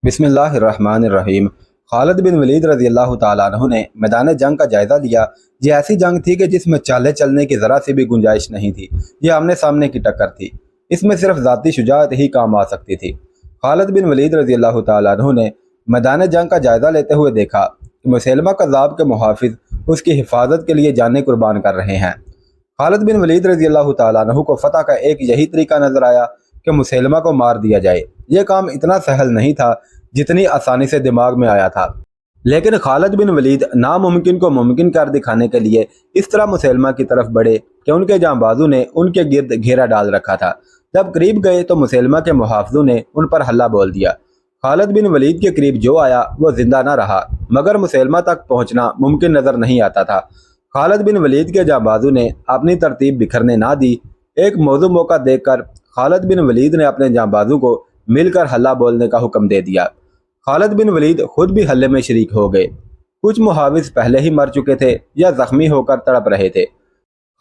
बिस्मिल्लाहिर्रहमानिर्रहीम। खालिद बिन वलीद रज़ी अल्लाह ताला अन्हु ने मैदान जंग का जायज़ा लिया। ये ऐसी जंग थी कि जिसमें चाले चलने की ज़रा सी भी गुंजाइश नहीं थी। ये आमने सामने की टक्कर थी। इसमें सिर्फ ज़ाती शुजाअत ही काम आ सकती थी। खालिद बिन वलीद रज़ी अल्लाह ताला अन्हु ने मैदान जंग का जायज़ा लेते हुए देखा कि मुसैलमा कज़्ज़ाब के मुहाफ़िज़ उसकी हिफाजत के लिए जानें कुर्बान कर रहे हैं। खालिद बिन वलीद रज़ी अल्लाह ताला अन्हु को फ़तह का एक यही तरीका नज़र आया कि मुसैलमा को मार दिया जाए। यह काम इतना सहल नहीं था जितनी आसानी से दिमाग में आया था, लेकिन खालिद बिन वलीद नामुमकिन को मुमकिन कर दिखाने के लिए इस तरह मुसैलमा की तरफ बढ़े कि उनके जांबाजों ने उनके गिर्द घेरा डाल रखा था। जब करीब गए तो मुसैलमा के मुहाफ़िज़ों ने उन पर हल्ला बोल दिया। खालिद बिन वलीद के करीब जो आया वो जिंदा न रहा, मगर मुसैलमा तक पहुंचना मुमकिन नजर नहीं आता था। खालिद बिन वलीद के जांबाजों ने अपनी तरतीब बिखरने ना दी। एक मौजू मौका देखकर खालिद बिन वलीद ने अपने जांबाजों को मिलकर हल्ला बोलने का हुक्म दे दिया। खालिद बिन वलीद खुद भी हल्ले में शरीक हो गए। कुछ मुहाविज पहले ही मर चुके थे या जख्मी होकर तड़प रहे थे।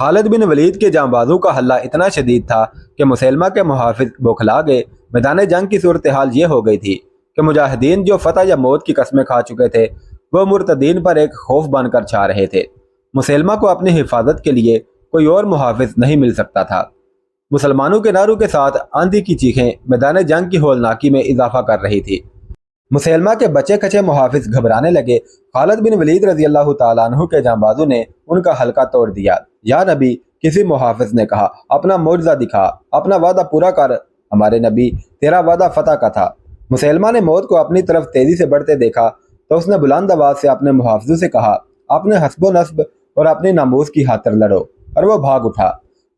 खालिद बिन वलीद के जांबाजों का हल्ला इतना शदीद था कि मुसैलमा के मुहाफिज बौखला गए। मैदान जंग की सूरत हाल ये हो गई थी कि मुजाहिदीन जो फतह या मौत की कस्में खा चुके थे वो मुर्तदीन पर एक खौफ बनकर छा रहे थे। मुसैलमा को अपनी हिफाजत के लिए कोई और मुहाफिज नहीं मिल सकता था। मुसलमानों के नारों के साथ आंधी की चीखें मैदान जंग की होलनाकी में इजाफा कर रही थी। मुसैलमा के बचे खचे मुहाफिज घबराने लगे। खालिद बिन वलीद रज़ी अल्लाह ताला अन्हु के जांबाजों ने उनका हल्का तोड़ दिया। या नबी, किसी मुहाफिज ने कहा, अपना मोजज़ा दिखा, अपना वादा पूरा कर। हमारे नबी, तेरा वादा फतह का था। मुसैलमा ने मौत को अपनी तरफ तेजी से बढ़ते देखा तो उसने बुलंद आवाज से अपने मुहाफिजों से कहा, अपने हस्बो नस्ब और अपने नामूस की खातिर लड़ो। और वो भाग उठा।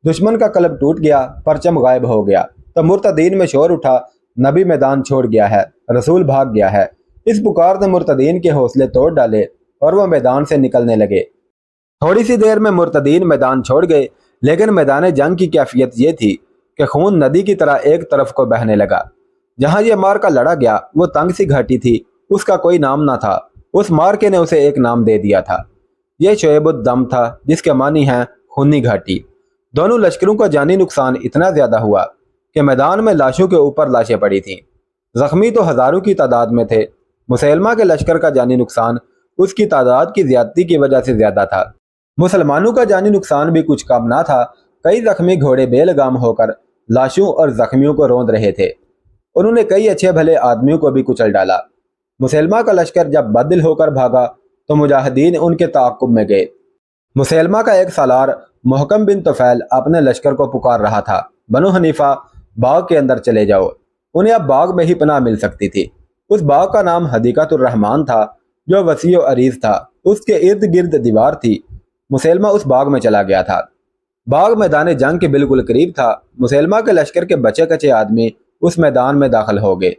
दुश्मन का कलब टूट गया, परचम गायब हो गया तो मुर्तदीन में शोर उठा, नबी मैदान छोड़ गया है, रसूल भाग गया है। इस पुकार ने मुर्तदीन के हौसले तोड़ डाले और वो मैदान से निकलने लगे। थोड़ी सी देर में मुर्तदीन मैदान छोड़ गए, लेकिन मैदान जंग की कैफियत ये थी कि खून नदी की तरह एक तरफ को बहने लगा। जहां ये मार्का लड़ा गया वो तंग सी घाटी थी, उसका कोई नाम ना था। उस मार्के ने उसे एक नाम दे दिया था। यह शोएबुद्दम था, जिसके मानी है खूनी घाटी। दोनों लश्करों का जानी नुकसान इतना ज्यादा हुआ कि मैदान में लाशों के ऊपर लाशें पड़ी थीं। जख्मी तो हजारों की तादाद में थे। मुसैलमा के लश्कर का जानी नुकसान उसकी तादाद की ज्यादती की वजह से ज्यादा था। मुसलमानों का जानी नुकसान भी कुछ कम ना था। कई जख्मी घोड़े बेलगाम होकर लाशों और जख्मियों को रौंद रहे थे। उन्होंने कई अच्छे भले आदमियों को भी कुचल डाला। मुसैलमा का लश्कर जब बददिल होकर भागा तो मुजाहिदीन उनके ताक़ुब में गए। मुसैलमा का एक सालार मुहकम बिन तुफैल अपने लश्कर को पुकार रहा था, बनु हनीफा, बाग के अंदर चले जाओ। उन्हें अब बाग में ही पनाह मिल सकती थी। उस बाग का नाम हदीक़तुर रहमान था, जो वसी और अरीज था। उसके इर्द गिर्द दीवार थी। मुसैलमा उस बाग में चला गया था। बाग मैदान जंग के बिल्कुल करीब था। मुसैलमा के लश्कर के बचे कचे आदमी उस मैदान में दाखिल हो गए।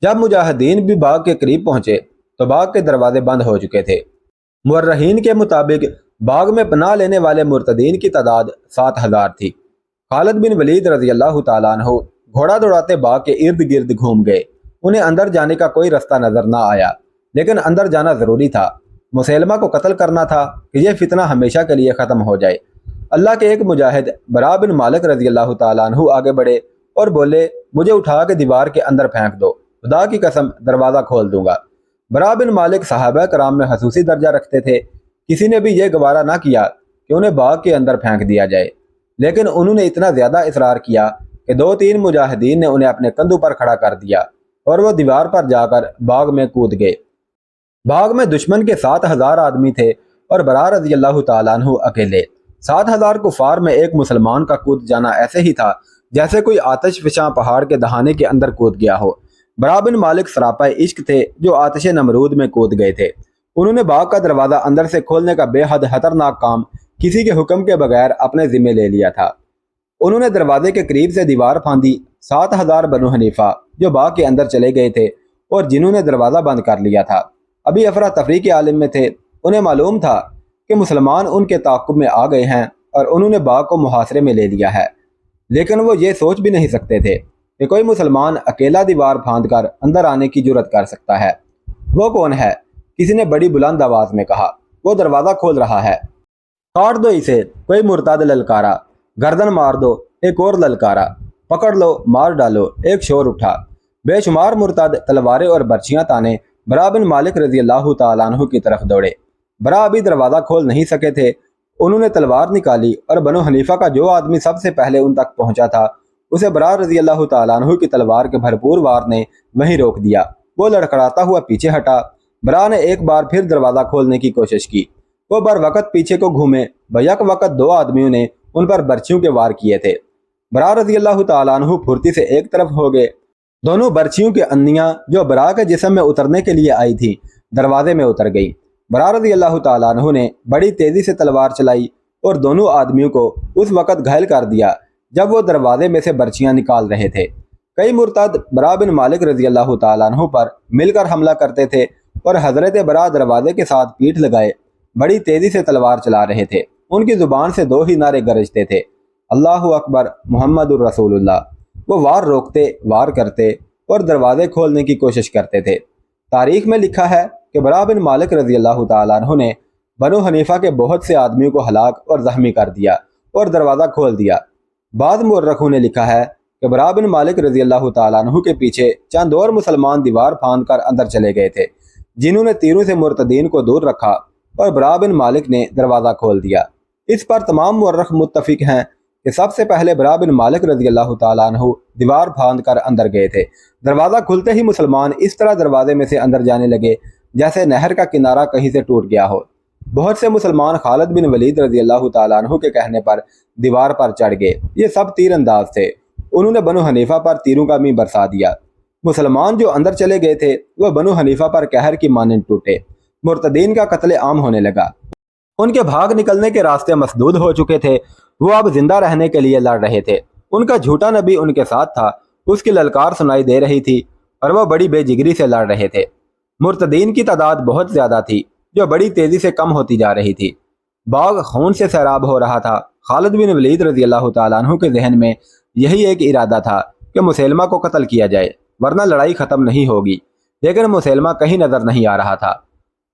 जब मुजाहिदीन भी बाग के करीब पहुंचे तो बाग के दरवाजे बंद हो चुके थे। मुर्रहीन के मुताबिक बाग में पनाह लेने वाले मुर्तदीन की तादाद 7,000 थी। खालिद बिन वलीद रज़ी अल्लाह ताला अन्हु घोड़ा दौड़ाते बाग के इर्द गिर्द घूम गए। उन्हें अंदर जाने का कोई रास्ता नजर ना आया, लेकिन अंदर जाना जरूरी था। मुसैलमा को कत्ल करना था कि यह फितना हमेशा के लिए खत्म हो जाए। अल्लाह के एक मुजाहिद बरा बिन मालिक रज़ी अल्लाह ताला अन्हु आगे बढ़े और बोले, मुझे उठा के दीवार के अंदर फेंक दो, खुदा की कसम दरवाज़ा खोल दूंगा। बरा बिन मालिक सहाबा कराम में खसूसी दर्जा रखते थे। किसी ने भी यह गवारा ना किया कि उन्हें बाग के अंदर फेंक दिया जाए, लेकिन उन्होंने इतना ज्यादा इसरार किया कि 2-3 मुजाहिदीन ने उन्हें अपने कंधों पर खड़ा कर दिया और वो दीवार पर जाकर बाग में कूद गए। बाग में दुश्मन के 7,000 आदमी थे और बरा रज़ी अल्लाह ताला अन्हु अकेले। 7,000 कुफार में एक मुसलमान का कूद जाना ऐसे ही था जैसे कोई आतिश फिशां पहाड़ के दहाने के अंदर कूद गया हो। बरा बिन मालिक सरापा इश्क थे, जो आतिश नमरूद में कूद गए थे। उन्होंने बाग का दरवाजा अंदर से खोलने का बेहद खतरनाक काम किसी के हुक्म के बगैर अपने जिम्मे ले लिया था। उन्होंने दरवाजे के करीब से दीवार फांदी। 7,000 बनु हनीफा जो बाग के अंदर चले गए थे और जिन्होंने दरवाजा बंद कर लिया था, अभी अफरा तफरी के आलिम में थे। उन्हें मालूम था कि मुसलमान उनके ताक़ुब में आ गए हैं और उन्होंने बाग को मुहासरे में ले लिया है, लेकिन वो ये सोच भी नहीं सकते थे कि कोई मुसलमान अकेला दीवार फांद कर अंदर आने की जुर्रत कर सकता है। वो कौन है? किसी ने बड़ी बुलंद आवाज में कहा। वो दरवाजा खोल रहा है, काट दो इसे। कोई मुर्ताद ललकारा। गर्दन मार दो, एक और ललकारा। पकड़ लो, मार डालो, एक शोर उठा। बेशुमार मुर्तद तलवारें और बर्छियां ताने बरा बिन मालिक रजी अल्लाह तआला अन्हु की तरफ दौड़े। बरा अभी दरवाज़ा खोल नहीं सके थे। उन्होंने तलवार निकाली और बनो हनीफा का जो आदमी सबसे पहले उन तक पहुंचा था उसे बरा रजी अल्लाह तआला अन्हु की तलवार के भरपूर वार ने वहीं रोक दिया। वो लड़खड़ाता हुआ पीछे हटा। बरा ने एक बार फिर दरवाज़ा खोलने की कोशिश की। वो बर वक़्त पीछे को घूमे। बैक वक़्त दो आदमियों ने उन पर बर्छियों के वार किए थे। बरा रजी अल्लाह तआला अन्हु फुर्ती से एक तरफ हो गए। दोनों बर्छियों की अन्नियां जो बरा के जिस्म में उतरने के लिए आई थी दरवाजे में उतर गई। बरा रजी अल्लाह तआला अन्हु ने बड़ी तेजी से तलवार चलाई और दोनों आदमियों को उस वक़्त घायल कर दिया जब वो दरवाजे में से बर्छियां निकाल रहे थे। कई मुर्तद बरा बिन मालिक रजी अल्लाह तआला अन्हु पर मिलकर हमला करते थे और हजरत बरा दरवाजे के साथ पीठ लगाए बड़ी तेजी से तलवार चला रहे थे। उनकी जुबान से दो ही नारे गरजते थे, अल्लाहु अकबर मुहम्मदुर रसूलुल्लाह। वो वार रोकते, वार करते और दरवाजे खोलने की कोशिश करते थे। तारीख में लिखा है कि बरा बिन मालिक रजी अल्लाह तआला अन्हु ने बनो हनीफा के बहुत से आदमियों को हलाक और जख्मी कर दिया और दरवाज़ा खोल दिया। बाद मुर्रखों ने लिखा है कि बरा बिन मालिक रजी अल्लाह तआला अन्हु के पीछे चंद और मुसलमान दीवार फांद कर अंदर चले गए थे, जिन्होंने तीरों से मुर्तदीन को दूर रखा और बरा बिन मालिक ने दरवाज़ा खोल दिया। इस पर तमाम मुर्रख मुत्तफिक हैं कि सबसे पहले बरा बिन मालिक रजी अल्लाह तआला अन्हु दीवार फांद कर अंदर गए थे। दरवाज़ा खुलते ही मुसलमान इस तरह दरवाजे में से अंदर जाने लगे जैसे नहर का किनारा कहीं से टूट गया हो। बहुत से मुसलमान खालिद बिन वलीद रजी अल्लाह तआला अन्हु के कहने पर दीवार पर चढ़ गए। ये सब तीर अंदाज थे। उन्होंने बनो हनीफा पर तीरों का मी बरसा दिया। मुसलमान जो अंदर चले गए थे वह बनो हनीफा पर कहर की मानंद टूटे। मुर्तदीन का कत्ले आम होने लगा। उनके भाग निकलने के रास्ते मसदूद हो चुके थे। वो अब जिंदा रहने के लिए लड़ रहे थे। उनका झूठा नबी उनके साथ था। उसकी ललकार सुनाई दे रही थी और वह बड़ी बेजिगरी से लड़ रहे थे। मुर्तदीन की तादाद बहुत ज्यादा थी जो बड़ी तेजी से कम होती जा रही थी। बाग खून से सैराब हो रहा था। खालिद बिन वलीद रजी अल्लाह तआला अन्हु के जहन में यही एक इरादा था कि मुसैलमा को कत्ल किया जाए वरना लड़ाई खत्म नहीं होगी। लेकिन मुसैलमा कहीं नजर नहीं आ रहा था।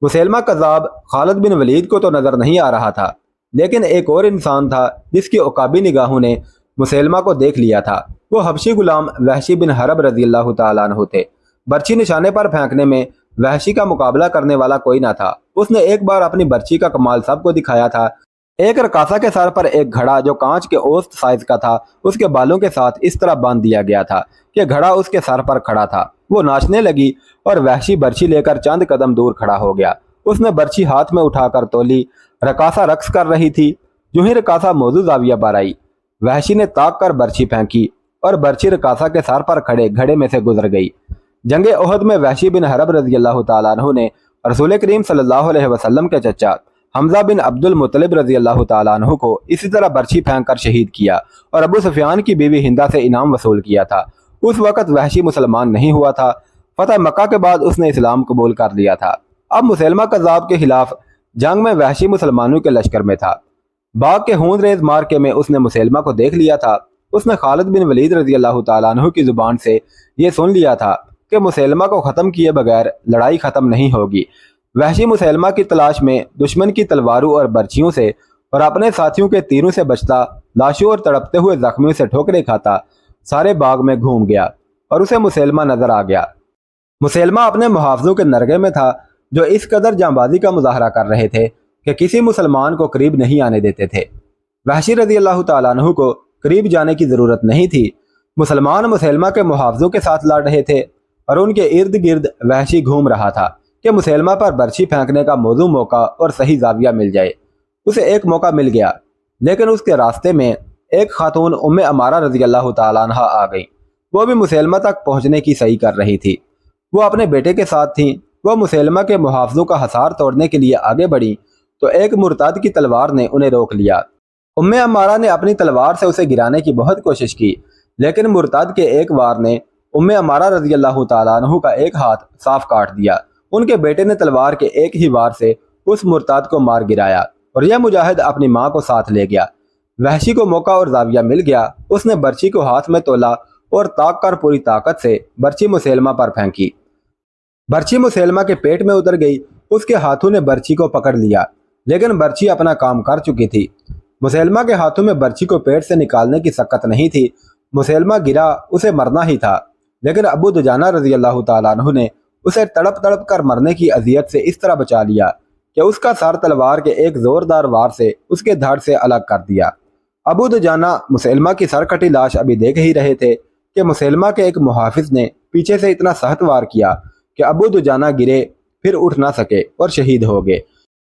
मुसैलमा कज़ाब खालिद बिन वलीद को तो नजर नहीं आ रहा था, लेकिन एक और इंसान था जिसकी उकाबी निगाहों ने मुसैलमा को देख लिया था। वो हबशी गुलाम वहशी बिन हरब रजी अल्लाह तआला अन्हु थे। बर्छी निशाने पर फेंकने में वहशी का मुकाबला करने वाला कोई ना था। उसने एक बार अपनी बर्छी का कमाल सबको दिखाया था। एक रकासा के सर पर एक घड़ा जो कांच के औसत साइज का था उसके बालों के साथ इस तरह बांध दिया गया था कि घड़ा उसके सर पर खड़ा था। वो नाचने लगी और वहशी बर्छी लेकर चंद कदम दूर खड़ा हो गया। उसने बर्छी हाथ में उठाकर तोली। रकासा रक्स कर रही थी। यूं ही रकासा मौजू जाविया पर आई। वहशी ने ताक कर बर्छी फेंकी और बर्छी रकासा के सर पर खड़े घड़े में से गुजर गई। जंगे ओहद में वहशी बिन हरब रजी अल्लाह तआला अन्हु ने रसूल करीम सल्लल्लाहु अलैहि वसल्लम के चचा हमजा बिन अब्दुल मुत्तलिब रजी अल्लाह तआला अन्हु को इसी तरह बर्छी फेंक कर शहीद किया और अबू सुफियान की बीवी हिंदा से इनाम वसूल किया था। उस वक़्त वहशी मुसलमान नहीं हुआ था। फतह मक्का के बाद उसने इस्लाम कबूल कर लिया था। अब मुसैलमा कज़्ज़ाब के खिलाफ जंग में वहशी मुसलमानों के लश्कर में था। बाग के खून रेज मार्के में उसने मुसैलमा को देख लिया था। उसने खालिद बिन वलीद रजी अल्लाह तआला अन्हु की जुबान से ये सुन लिया था कि मुसैलमा को ख़त्म किए बगैर लड़ाई ख़त्म नहीं होगी। वहशी मुसैलमा की तलाश में दुश्मन की तलवारों और बर्छियों से और अपने साथियों के तीरों से बचता, लाशों और तड़पते हुए जख्मियों से ठोकरें खाता सारे बाग में घूम गया और उसे मुसैलमा नजर आ गया। मुसैलमा अपने मुहाफिजों के नरगे में था जो इस कदर जांबाजी का मुजाहरा कर रहे थे कि किसी मुसलमान को करीब नहीं आने देते थे। वहशी रजी अल्लाह तआला अन्हु को करीब जाने की ज़रूरत नहीं थी। मुसलमान मुसैलमा के मुहाफिजों के साथ लड़ रहे थे और उनके इर्द गिर्द वहशी घूम रहा था कि मुसैलमा पर बर्छी फेंकने का मौजू मौका और सही जाविया मिल जाए। उसे एक मौका मिल गया, लेकिन उसके रास्ते में एक खातून उम्मे अमारा रजी अल्लाह तआला अन्हा आ गई। वो भी मुसैलमा तक पहुंचने की सही कर रही थी। वो अपने बेटे के साथ थी। वह मुसैलमा के मुहाफिजों का हसार तोड़ने के लिए आगे बढ़ी तो एक मुर्ताद की तलवार ने उन्हें रोक लिया। उम्मे अमारा ने अपनी तलवार से उसे गिराने की बहुत कोशिश की, लेकिन मुर्ताद के एक वार ने उम्मे अमारा रजी अल्लाह तआला अन्हु का एक हाथ साफ काट दिया। उनके बेटे ने तलवार के एक ही वार से उस मुर्ताद को मार गिराया और यह मुजाहिद अपनी माँ को साथ ले गया। वहशी को मौका और जाविया मिल गया। उसने बर्छी को हाथ में तोला और ताक कर पूरी ताकत से बर्छी मुसैलमा पर फेंकी। बर्छी मुसैलमा के पेट में उतर गई। उसके हाथों ने बर्छी को पकड़ लिया, लेकिन बर्छी अपना काम कर चुकी थी। मुसैलमा के हाथों में बर्छी को पेट से निकालने की सकत नहीं थी। मुसैलमा गिरा, उसे मरना ही था। لیکن ابو دجانہ رضی اللہ تعالیٰ عنہ نے اسے تڑپ تڑپ کر مرنے کی اذیت سے اس طرح بچا لیا کہ اس کا سر تلوار کے ایک زوردار وار سے اس کے دھڑ سے الگ کر دیا۔ ابو دجانہ مسیلمہ کی سر کٹی لاش ابھی دیکھ ہی رہے تھے کہ مسیلمہ کے ایک محافظ نے پیچھے سے اتنا سخت وار کیا کہ ابو دجانہ گرے، پھر اٹھ نہ سکے اور شہید ہو گئے۔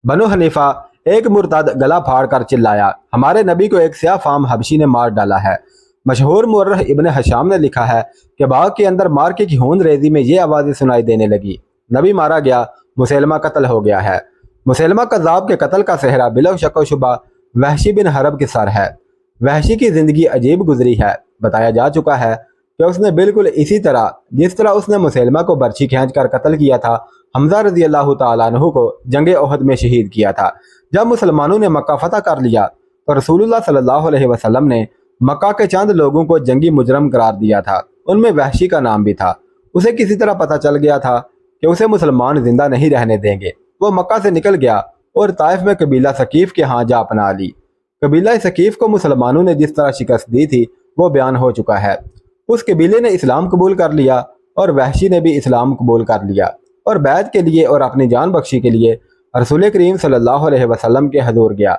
بنو حنیفہ ایک مرتد گلا پھاڑ کر چلایا، ہمارے نبی کو ایک سیاہ فام حبشی نے مار ڈالا ہے۔ مشہور مورخ ابن حشام نے لکھا ہے کہ باغ کے اندر مارکے کی ہوند ریزی میں یہ آوازیں سنائی دینے لگی، نبی مارا گیا، مسیلمہ قتل ہو گیا ہے۔ مسیلمہ کذاب کے قتل کا صحرا بلا شک و شبہ وحشی بن حرب کے سر ہے۔ وحشی کی زندگی عجیب گزری ہے۔ بتایا جا چکا ہے کہ اس نے بالکل اسی طرح جس طرح اس نے مسیلمہ کو برچھی کھینچ کر قتل کیا تھا، حمزہ رضی اللہ تعالیٰ عنہ کو جنگ احد میں شہید کیا تھا۔ جب مسلمانوں نے مکہ فتح کر لیا تو رسول اللہ صلی اللہ علیہ وسلم نے مکہ کے چند لوگوں کو جنگی مجرم قرار دیا تھا، ان میں وحشی کا نام بھی تھا۔ اسے کسی طرح پتہ چل گیا تھا کہ اسے مسلمان زندہ نہیں رہنے دیں گے۔ وہ مکہ سے نکل گیا اور طائف میں قبیلہ ثقیف کے ہاں جا اپنا لی۔ قبیلہ ثقیف کو مسلمانوں نے جس طرح شکست دی تھی وہ بیان ہو چکا ہے۔ اس قبیلے نے اسلام قبول کر لیا اور وحشی نے بھی اسلام قبول کر لیا اور بیعت کے لیے اور اپنی جان بخشی کے لیے رسول کریم صلی اللہ علیہ وسلم کے حضور گیا۔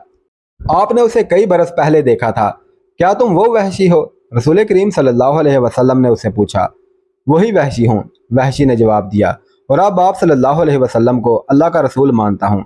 آپ نے اسے کئی برس پہلے دیکھا تھا، کیا تم وہ وحشی ہو؟ رسول کریم صلی اللہ علیہ وسلم نے اسے پوچھا۔ وہی وحشی ہوں، وحشی نے جواب دیا، اور اب آپ صلی اللہ علیہ وسلم کو اللہ کا رسول مانتا ہوں۔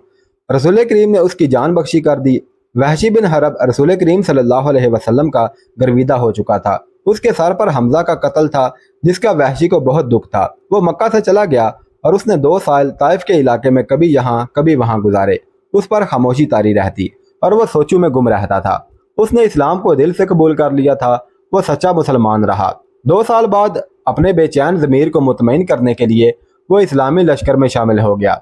رسول کریم نے اس کی جان بخشی کر دی۔ وحشی بن حرب رسول کریم صلی اللہ علیہ وسلم کا گرویدہ ہو چکا تھا۔ اس کے سر پر حمزہ کا قتل تھا جس کا وحشی کو بہت دکھ تھا۔ وہ مکہ سے چلا گیا اور اس نے 2 سال طائف کے علاقے میں کبھی یہاں کبھی وہاں گزارے۔ اس پر خاموشی طاری رہتی اور وہ سوچوں میں گم رہتا تھا۔ اس نے اسلام کو دل سے قبول کر لیا تھا، وہ سچا مسلمان رہا۔ 2 سال بعد اپنے بے چین ضمیر کو مطمئن کرنے کے لیے وہ اسلامی لشکر میں شامل ہو گیا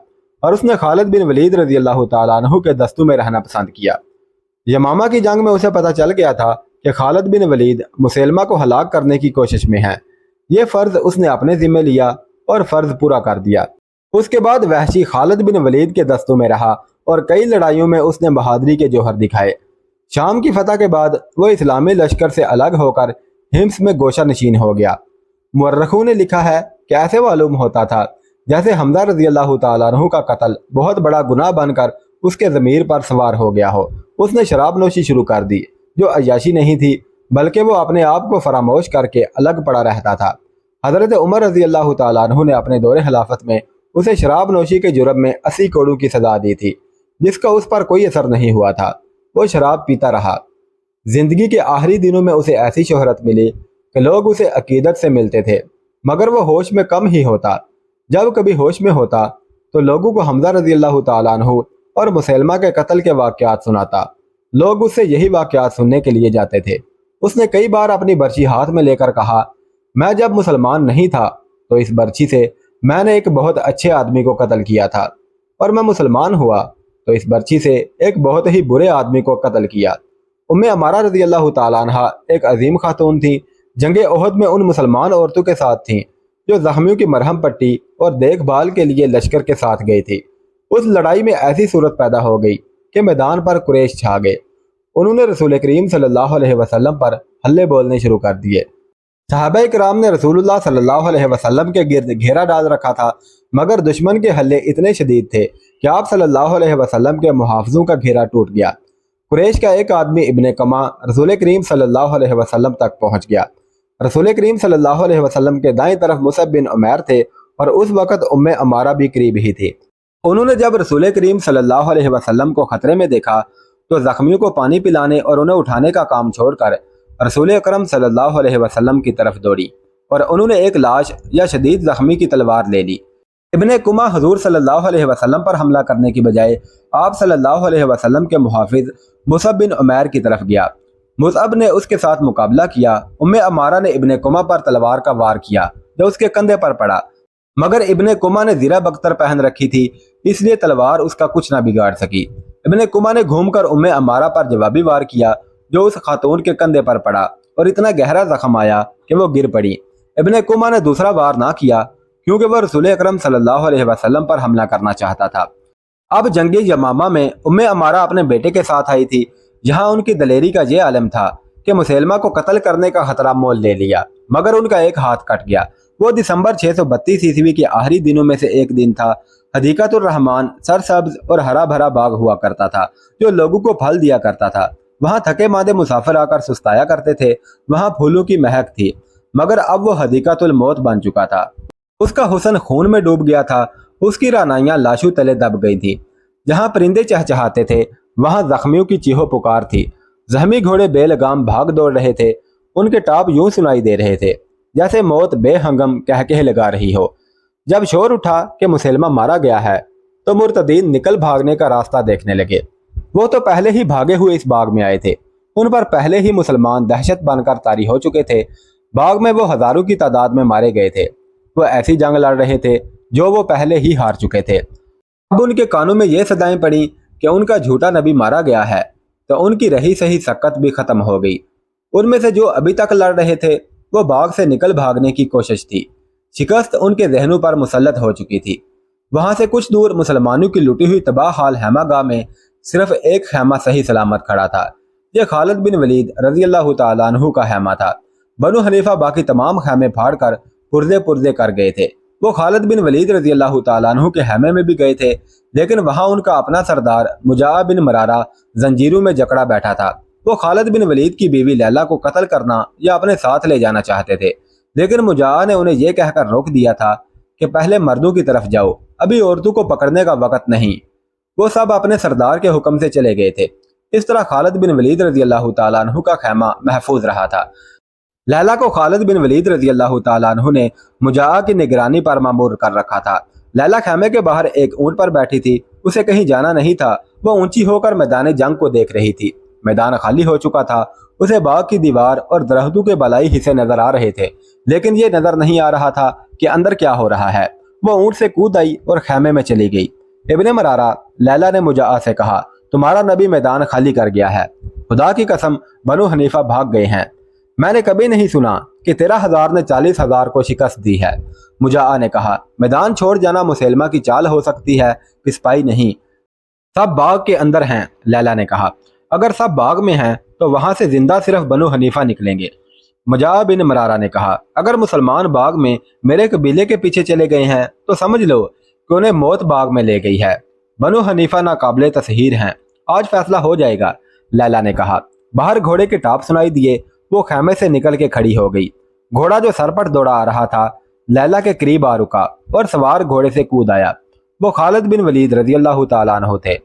اور اس نے خالد بن ولید رضی اللہ تعالیٰ عنہ کے دستوں میں رہنا پسند کیا۔ یمامہ کی جنگ میں اسے پتہ چل گیا تھا کہ خالد بن ولید مسیلمہ کو ہلاک کرنے کی کوشش میں ہیں۔ یہ فرض اس نے اپنے ذمہ لیا اور فرض پورا کر دیا۔ اس کے بعد وحشی خالد بن ولید کے دستوں میں رہا اور کئی لڑائیوں میں اس نے بہادری کے جوہر دکھائے۔ شام کی فتح کے بعد وہ اسلامی لشکر سے الگ ہو کر ہمس میں گوشہ نشین ہو گیا۔ مورخوں نے لکھا ہے کہ ایسے معلوم ہوتا تھا جیسے حمزہ رضی اللہ تعالیٰ عنہ کا قتل بہت بڑا گناہ بن کر اس کے ضمیر پر سوار ہو گیا ہو۔ اس نے شراب نوشی شروع کر دی جو عیاشی نہیں تھی بلکہ وہ اپنے آپ کو فراموش کر کے الگ پڑا رہتا تھا۔ حضرت عمر رضی اللہ تعالیٰ عنہ نے اپنے دور خلافت میں اسے شراب نوشی کے جرم میں 80 کوڑوں کی سزا دی تھی جس کا اس پر کوئی اثر نہیں ہوا تھا۔ وہ شراب پیتا رہا۔ زندگی کے آخری دنوں میں اسے ایسی شہرت ملی کہ لوگ اسے عقیدت سے ملتے تھے، مگر وہ ہوش میں کم ہی ہوتا۔ جب کبھی ہوش میں ہوتا تو لوگوں کو حمزہ رضی اللہ تعالیٰ عنہ اور مسیلمہ کے قتل کے واقعات سناتا۔ لوگ اس سے یہی واقعات سننے کے لیے جاتے تھے۔ اس نے کئی بار اپنی برچھی ہاتھ میں لے کر کہا، میں جب مسلمان نہیں تھا تو اس برچھی سے میں نے ایک بہت اچھے آدمی کو قتل کیا تھا، اور میں مسلمان ہوا تو اس برچھی سے ایک بہت ہی برے آدمی کو قتل کیا۔ ام عمارہ رضی اللہ تعالیٰ عنہ ایک عظیم خاتون تھی، جنگ احد میں ان مسلمان عورتوں کے ساتھ تھیں جو زخمیوں کی مرہم پٹی اور دیکھ بھال کے لیے لشکر کے ساتھ گئی تھی۔ اس لڑائی میں ایسی صورت پیدا ہو گئی کہ میدان پر قریش چھا گئے۔ انہوں نے رسول کریم صلی اللہ علیہ وسلم پر حلے بولنے شروع کر دیے۔ صحابہ کرام نے رسول اللہ صلی اللہ علیہ وسلم کے گرد گھیرا ڈال رکھا تھا، مگر دشمن کے حلے اتنے شدید تھے کہ آپ صلی اللہ علیہ وسلم کے محافظوں کا گھیرا ٹوٹ گیا۔ قریش کا ایک آدمی ابن کما رسول کریم صلی اللہ علیہ وسلم تک پہنچ گیا۔ رسول کریم صلی اللہ علیہ وسلم کے دائیں طرف مصعب بن عمیر تھے اور اس وقت ام عمارہ بھی قریب ہی تھی۔ انہوں نے جب رسول کریم صلی اللہ علیہ وسلم کو خطرے میں دیکھا تو زخمیوں کو پانی پلانے اور انہیں اٹھانے کا کام چھوڑ کر رسول اکرم صلی اللہ علیہ وسلم کی طرف دوڑی اور انہوں نے ایک لاش یا شدید زخمی کی تلوار لے لی۔ ابن کما حضور صلی اللہ علیہ وسلم پر حملہ کرنے کی بجائے آپ صلی اللہ علیہ وسلم کے محافظ مصعب بن عمیر کی طرف گیا۔ مصعب نے اس کے ساتھ مقابلہ کیا۔ ام عمارہ نے ابن کما پر تلوار کا وار کیا جو اس کے کندھے پر پڑا، مگر ابن کما نے زیرہ بختر پہن رکھی تھی اس لیے تلوار اس کا کچھ نہ بگاڑ سکی۔ ابن کما نے گھوم کر ام عمارہ پر جوابی وار کیا جو اس خاتون کے کندھے پر پڑا اور اتنا گہرا زخم آیا کہ وہ گر پڑی۔ ابن کما نے دوسرا وار نہ کیا کیونکہ وہ رسول اکرم صلی اللہ علیہ وسلم پر حملہ کرنا چاہتا تھا۔ اب جنگ یمامہ میں ام عمارہ اپنے بیٹے کے ساتھ آئی تھی، جہاں ان کی دلیری کا یہ عالم تھا کہ مسیلمہ کو قتل کرنے کا خطرہ مول لے لیا، مگر ان کا ایک ہاتھ کٹ گیا۔ वो दिसंबर 632 ईस्वी के आखिरी दिनों में से एक दिन था। हदीकतुर रहमान सरसब्ज और हरा भरा बाग हुआ करता था जो लोगों को फल दिया करता था। वहाँ थके मादे मुसाफिर आकर सुस्ताया करते थे। वहाँ फूलों की महक थी, मगर अब वो हदीकतुल मौत बन चुका था। उसका हुस्न खून में डूब गया था। उसकी रानाइयां लाशों तले दब गई थी। जहाँ परिंदे चहचहाते थे वहाँ जख्मियों की चीहो पुकार थी। जख्मी घोड़े बेलगाम भाग दौड़ रहे थे। उनके टाप यूं सुनाई दे रहे थे जैसे मौत बेहंगम कह लगा रही हो। जब शोर उठा कि मुसलमा मारा गया है तो मुर्तदीन निकल भागने का रास्ता देखने लगे। वो तो पहले ही भागे हुए इस बाग में आए थे। उन पर पहले ही मुसलमान दहशत बनकर तारी हो चुके थे। बाग में वो हजारों की तादाद में मारे गए थे। वो ऐसी जंग लड़ रहे थे जो वो पहले ही हार चुके थे। अब उनके कानों में ये सदाएं पड़ी कि उनका झूठा नबी मारा गया है, तो उनकी रही सही सकत भी खत्म हो गई। उनमें से जो अभी तक लड़ रहे थे वो बाग से निकल भागने की कोशिश थी। शिकस्त उनके जहनों पर मुसल्लत हो चुकी थी। वहां से कुछ दूर मुसलमानों की लुटी हुई तबाह हाल हैमागाह में सिर्फ एक खैमा सही सलामत खड़ा था। यह खालिद बिन वलीद रजी अल्लाह तआला अन्हु का खैमा था। बनु हनीफा बाकी तमाम खैमे फाड़ कर पुर्जे पुर्जे कर गए थे। वो खालिद बिन वलीद रजी अल्लाह तआला अन्हु के खैमे में भी गए थे, लेकिन वहां उनका अपना सरदार मुजाह बिन मरारा जंजीरों में जकड़ा बैठा था। वो खालिद बिन वलीद की बीवी लैला को कत्ल करना या अपने साथ ले जाना चाहते थे, लेकिन मुजाह ने उन्हें यह कहकर रोक दिया था कि पहले मर्दों की तरफ जाओ, अभी औरतों को पकड़ने का वक्त नहीं। वो सब अपने सरदार के हुक्म से चले गए थे। इस तरह खालिद बिन वलीद रजी अल्लाह तआला अन्हु का खैमा महफूज रहा था। लैला को खालिद बिन वलीद रजी अल्लाह तआला अन्हु ने मुजाह की निगरानी पर मामूर कर रखा था। लैला खैमे के बाहर एक ऊंट पर बैठी थी। उसे कहीं जाना नहीं था। वो ऊंची होकर मैदान जंग को देख रही थी। मैदान खाली हो चुका था। उसे बाग की दीवार और दरख्तों के बलाई हिस्से नजर आ रहे थे, लेकिन ये नजर नहीं आ रहा था कि अंदर क्या हो रहा है। वो ऊंट से कूद आई और खैमे में चली गई। इब्ने मरारा, लैला ने मुजाह से कहा, तुम्हारा नबी मैदान खाली कर गया है। खुदा की कसम, बनु हनीफा भाग गए हैं। मैंने कभी नहीं सुना कि 13,000 ने 40,000 को शिकस्त दी है। मुजाह ने कहा, मैदान छोड़ जाना मुसलमा की चाल हो सकती है, पिस्पाई नहीं। सब बाग के अंदर हैं, लैला ने कहा। अगर सब बाग में हैं तो वहां से जिंदा सिर्फ बनु हनीफा निकलेंगे। मुजाह बिन मरारा ने कहा, अगर मुसलमान बाग में मेरे कबीले के पीछे चले गए हैं तो समझ लो कि उन्हें मौत बाग में ले गई है। बनु हनीफा नाकाबिले तस्हीर हैं, आज फैसला हो जाएगा, लैला ने कहा। बाहर घोड़े के टाप सुनाई दिए। वो खैमे से निकल के खड़ी हो गई। घोड़ा जो सर पर दौड़ा आ रहा था लैला के करीब आ रुका और सवार घोड़े से कूद आया। वो खालिद बिन वलीद रजी अल्लाह तआला अन्हु थे।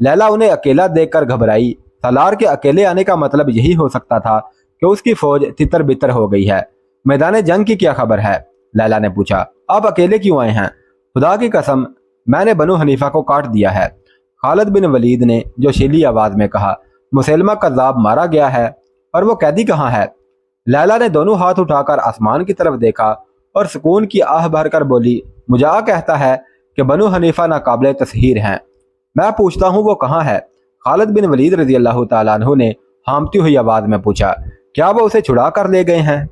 लैला उन्हें अकेला देखकर घबराई। सालार के अकेले आने का मतलब यही हो सकता था कि उसकी फौज तितर बितर हो गई है। मैदान जंग की क्या खबर है, लैला ने पूछा। आप अकेले क्यों आए हैं? खुदा की कसम, मैंने बनु हनीफा को काट दिया है, खालिद बिन वलीद ने जोशीली आवाज में कहा। मुसलमा कज़्ज़ाब मारा गया है और वो कैदी कहाँ है? लैला ने दोनों हाथ उठाकर आसमान की तरफ देखा और सुकून की आह भरकर बोली, मुजाह कहता है कि बनु हनीफा नाकाबिले तस्हीर हैं। मैं पूछता हूँ वो कहाँ है? खालिद बिन वलीद रजी अल्लाह तआला अन्हु ने हामती हुई आवाज में पूछा, क्या वो उसे छुड़ा कर ले गए हैं?